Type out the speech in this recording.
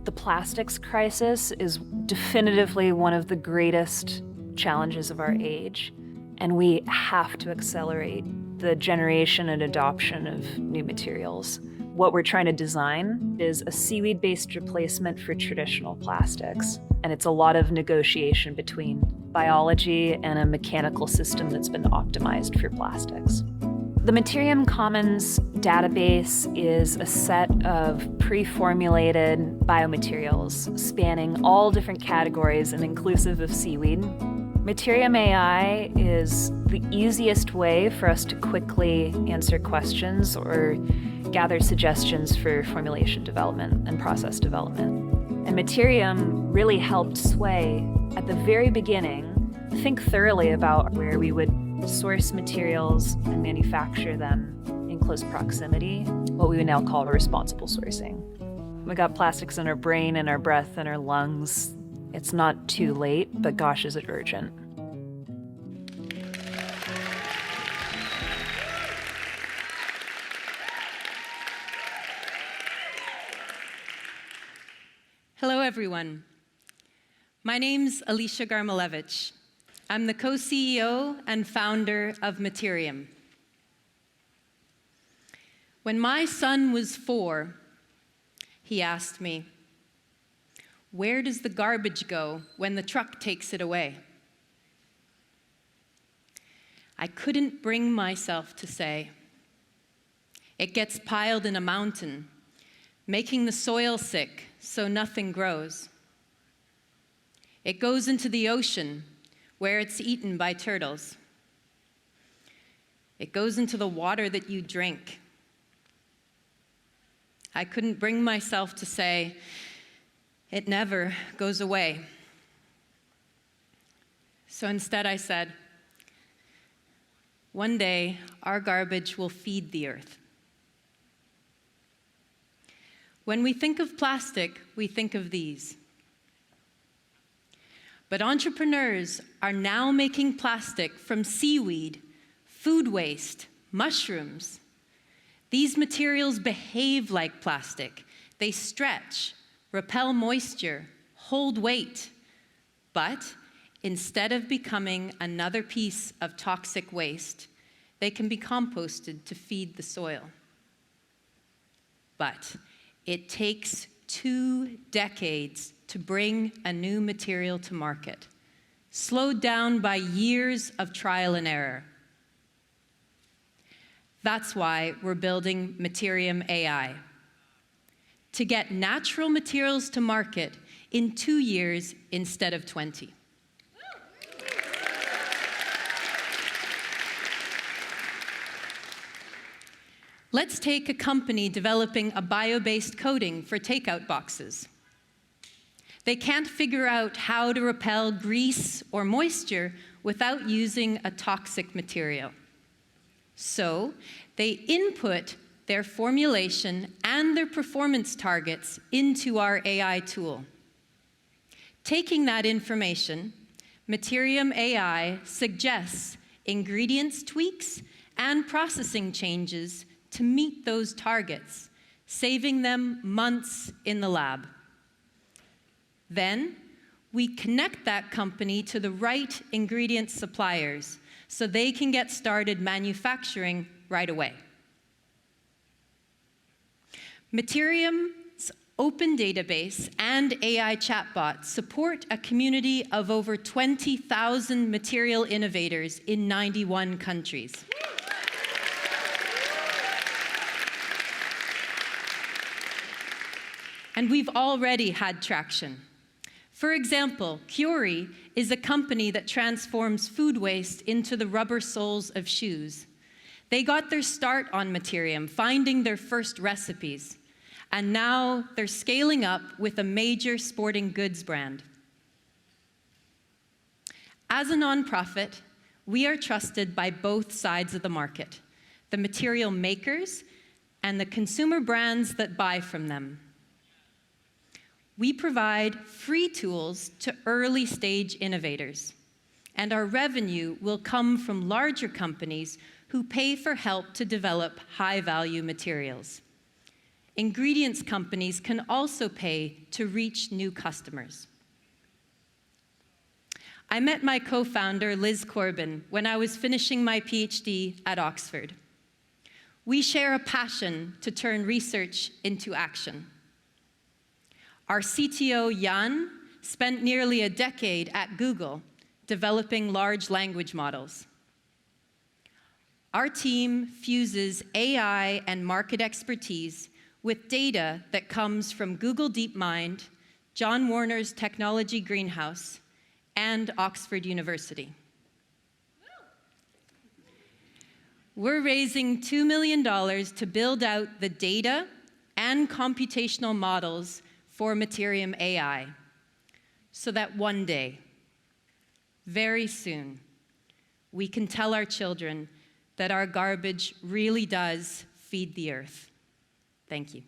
The plastics crisis is definitively one of the greatest challenges of our age, and we have to accelerate the generation and adoption of new materials. What we're trying to design is a seaweed-based replacement for traditional plastics, and it's a lot of negotiation between biology and a mechanical system that's been optimized for plastics. The Materiom Commons database is a set of pre-formulated biomaterials spanning all different categories and inclusive of seaweed. Materium AI is the easiest way for us to quickly answer questions or gather suggestions for formulation development and process development. And Materiom really helped Sway, at the very beginning, think thoroughly about where we would source materials and manufacture them in close proximity, what we would now call responsible sourcing. We got plastics in our brain and our breath and our lungs. It's not too late, but gosh, is it urgent. Hello, everyone. My name's Alysia Garmulewicz. I'm the co-CEO and founder of Materiom. When my son was 4, he asked me, "Where does the garbage go when the truck takes it away?" I couldn't bring myself to say, "It gets piled in a mountain, making the soil sick so nothing grows. It goes into the ocean, where it's eaten by turtles. It goes into the water that you drink." I couldn't bring myself to say, "It never goes away." So instead I said, "One day, our garbage will feed the earth." When we think of plastic, we think of these. But entrepreneurs are now making plastic from seaweed, food waste, mushrooms. These materials behave like plastic. They stretch, repel moisture, hold weight. But instead of becoming another piece of toxic waste, they can be composted to feed the soil. But it takes 2 decades to bring a new material to market, slowed down by years of trial and error. That's why we're building Materium AI, to get natural materials to market in 2 years instead of 20. Let's take a company developing a bio-based coating for takeout boxes. They can't figure out how to repel grease or moisture without using a toxic material. So they input their formulation and their performance targets into our AI tool. Taking that information, Materium AI suggests ingredients tweaks and processing changes to meet those targets, saving them months in the lab. Then, we connect that company to the right ingredient suppliers so they can get started manufacturing right away. Materium's open database and AI chatbot support a community of over 20,000 material innovators in 91 countries. And we've already had traction. For example, Curie is a company that transforms food waste into the rubber soles of shoes. They got their start on Materiom, finding their first recipes. And now they're scaling up with a major sporting goods brand. As a nonprofit, we are trusted by both sides of the market, the material makers and the consumer brands that buy from them. We provide free tools to early-stage innovators, and our revenue will come from larger companies who pay for help to develop high-value materials. Ingredients companies can also pay to reach new customers. I met my co-founder, Liz Corbin, when I was finishing my PhD at Oxford. We share a passion to turn research into action. Our CTO, Jan, spent nearly a decade at Google developing large language models. Our team fuses AI and market expertise with data that comes from Google DeepMind, John Warner's Technology Greenhouse, and Oxford University. We're raising $2 million to build out the data and computational models for Materium AI, so that one day, very soon, we can tell our children that our garbage really does feed the earth. Thank you.